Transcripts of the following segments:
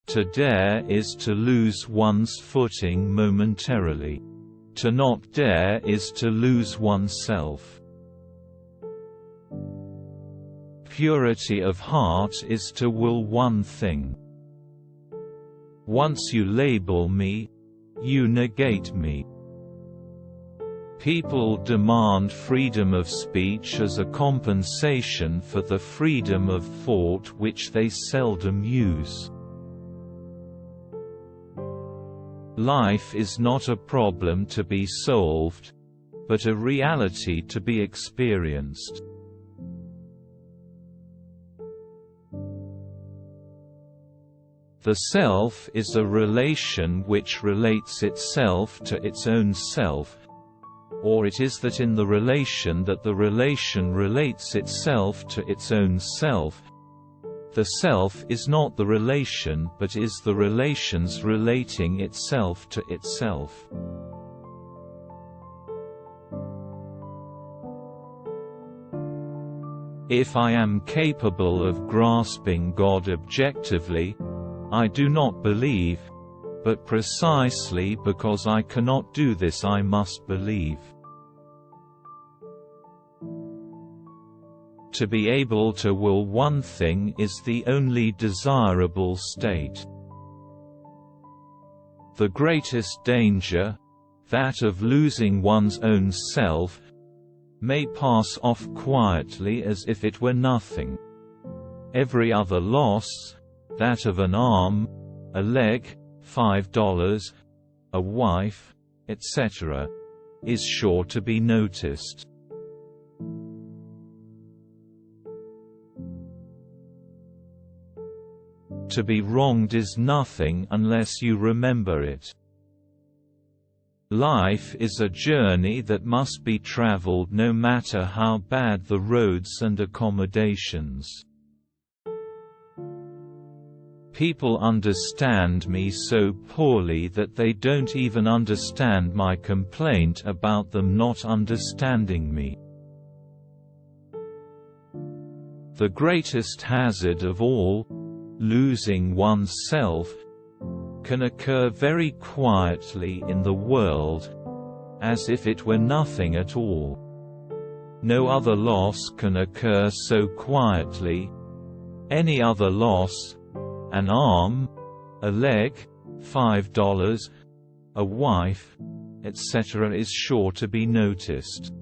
To dare is to lose one's footing momentarily. To not dare is to lose oneself. Purity of heart is to will one thing. Once you label me, you negate me. People demand freedom of speech as a compensation for the freedom of thought which they seldom use. Life is not a problem to be solved, but a reality to be experienced. The self is a relation which relates itself to its own self, or it is that in the relation that the relation relates itself to its own self. The self is not the relation but is the relation's relating itself to itself. If I am capable of grasping God objectively, I do not believe, but precisely because I cannot do this I must believe. To be able to will one thing is the only desirable state. The greatest danger, that of losing one's own self, may pass off quietly as if it were nothing. Every other loss, that of an arm, a leg, $5, a wife, etc., is sure to be noticed. To be wronged is nothing unless you remember it. Life is a journey that must be traveled no matter how bad the roads and accommodations. People understand me so poorly that they don't even understand my complaint about them not understanding me. The greatest hazard of all, losing oneself, can occur very quietly in the world, as if it were nothing at all. No other loss can occur so quietly. Any other loss, an arm, a leg, $5, a wife, etc., is sure to be noticed.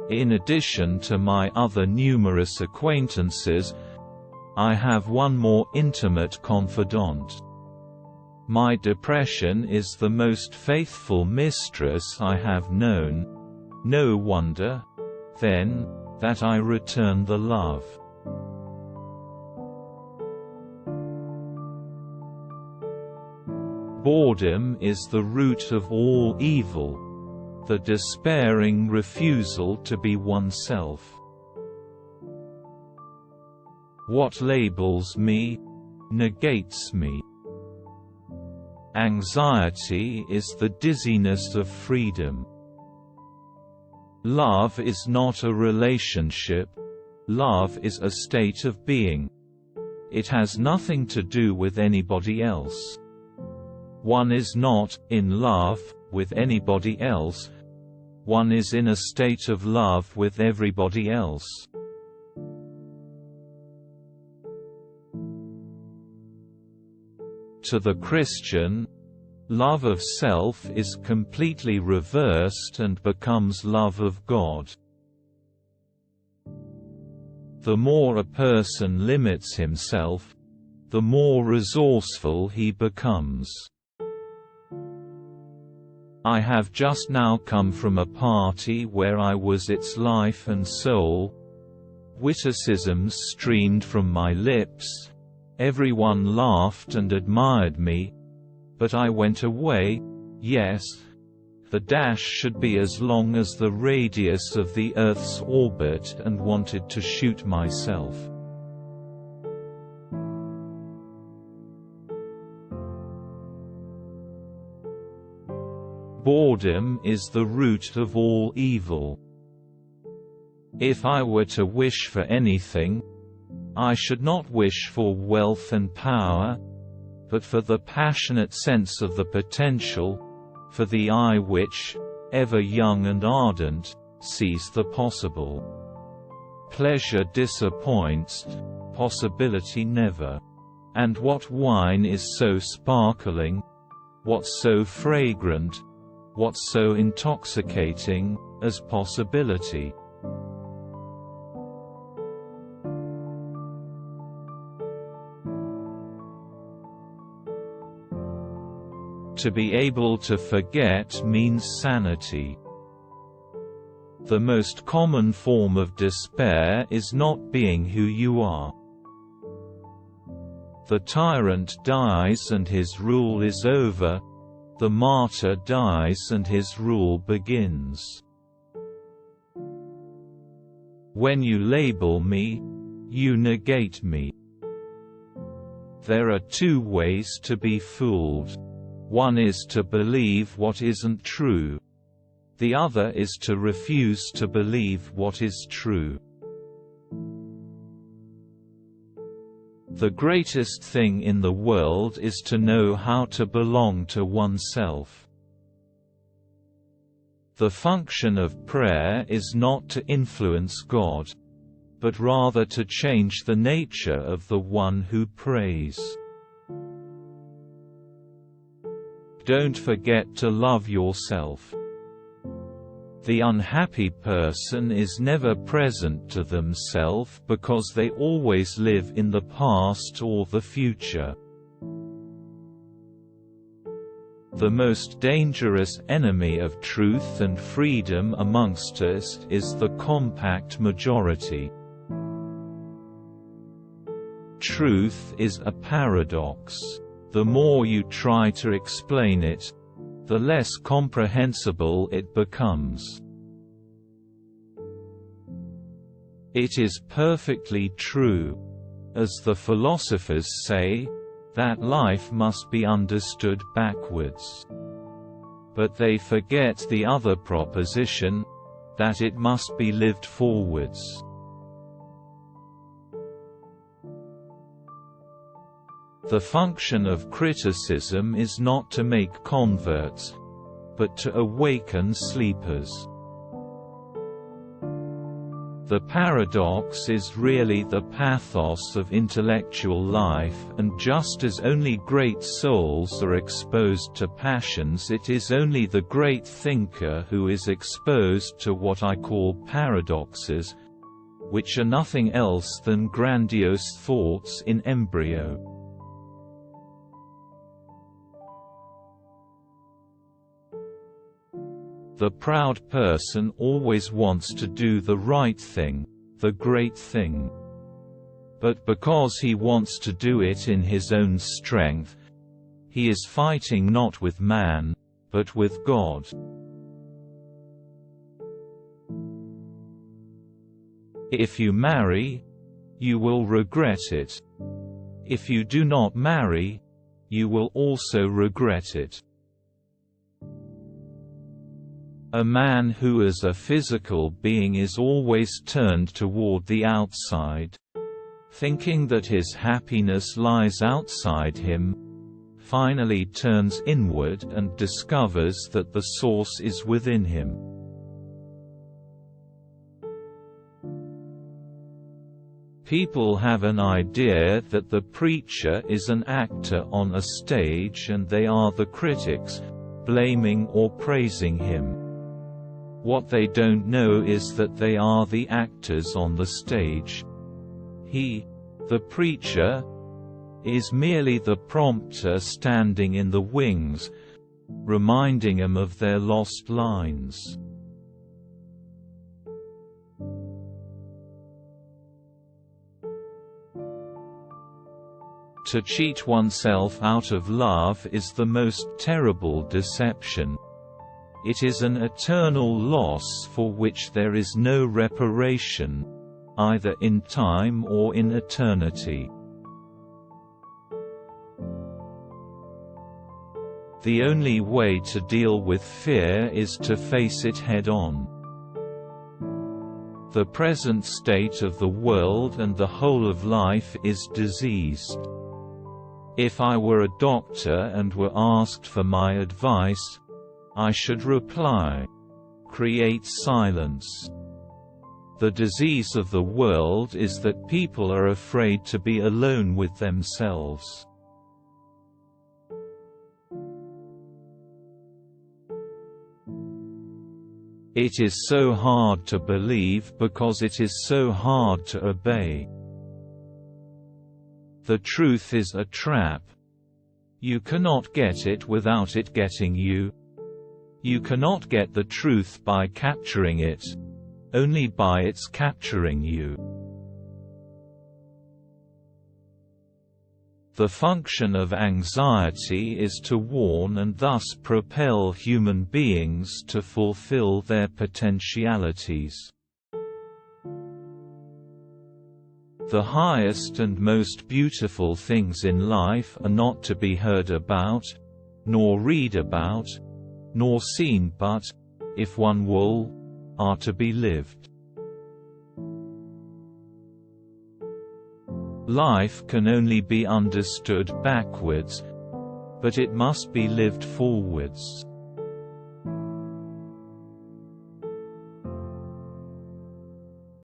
In addition to my other numerous acquaintances, I have one more intimate confidant. My depression is the most faithful mistress I have known. No wonder, then, that I return the love. Boredom is the root of all evil. The despairing refusal to be oneself. What labels me, negates me. Anxiety is the dizziness of freedom. Love is not a relationship, love is a state of being. It has nothing to do with anybody else. One is not in love with anybody else. One is in a state of love with everybody else. To the Christian, love of self is completely reversed and becomes love of God. The more a person limits himself, the more resourceful he becomes. I have just now come from a party where I was its life and soul. Witticisms streamed from my lips. Everyone laughed and admired me. But I went away. Yes, the dash should be as long as the radius of the Earth's orbit, and wanted to shoot myself. Boredom is the root of all evil. If I were to wish for anything, I should not wish for wealth and power, but for the passionate sense of the potential, for the eye which, ever young and ardent, sees the possible. Pleasure disappoints, possibility never. And what wine is so sparkling, what so fragrant, what so intoxicating, as possibility? To be able to forget means sanity. The most common form of despair is not being who you are. The tyrant dies and his rule is over, the martyr dies and his rule begins. When you label me, you negate me. There are two ways to be fooled. One is to believe what isn't true. The other is to refuse to believe what is true. The greatest thing in the world is to know how to belong to oneself. The function of prayer is not to influence God, but rather to change the nature of the one who prays. Don't forget to love yourself. The unhappy person is never present to themselves because they always live in the past or the future. The most dangerous enemy of truth and freedom amongst us is the compact majority. Truth is a paradox. The more you try to explain it, the less comprehensible it becomes. It is perfectly true, as the philosophers say, that life must be understood backwards. But they forget the other proposition, that it must be lived forwards. The function of criticism is not to make converts, but to awaken sleepers. The paradox is really the pathos of intellectual life, and just as only great souls are exposed to passions, it is only the great thinker who is exposed to what I call paradoxes, which are nothing else than grandiose thoughts in embryo. The proud person always wants to do the right thing, the great thing. But because he wants to do it in his own strength, he is fighting not with man, but with God. If you marry, you will regret it. If you do not marry, you will also regret it. A man who as a physical being is always turned toward the outside, thinking that his happiness lies outside him, finally turns inward and discovers that the source is within him. People have an idea that the preacher is an actor on a stage and they are the critics, blaming or praising him. What they don't know is that they are the actors on the stage. He, the preacher, is merely the prompter standing in the wings, reminding them of their lost lines. To cheat oneself out of love is the most terrible deception. It is an eternal loss for which there is no reparation, either in time or in eternity. The only way to deal with fear is to face it head-on. The present state of the world and the whole of life is diseased. If I were a doctor and were asked for my advice, I should reply, create silence. The disease of the world is that people are afraid to be alone with themselves. It is so hard to believe because it is so hard to obey. The truth is a trap. You cannot get it without it getting you. You cannot get the truth by capturing it, only by its capturing you. The function of anxiety is to warn and thus propel human beings to fulfill their potentialities. The highest and most beautiful things in life are not to be heard about, nor read about, nor seen but, if one will, are to be lived. Life can only be understood backwards, but it must be lived forwards.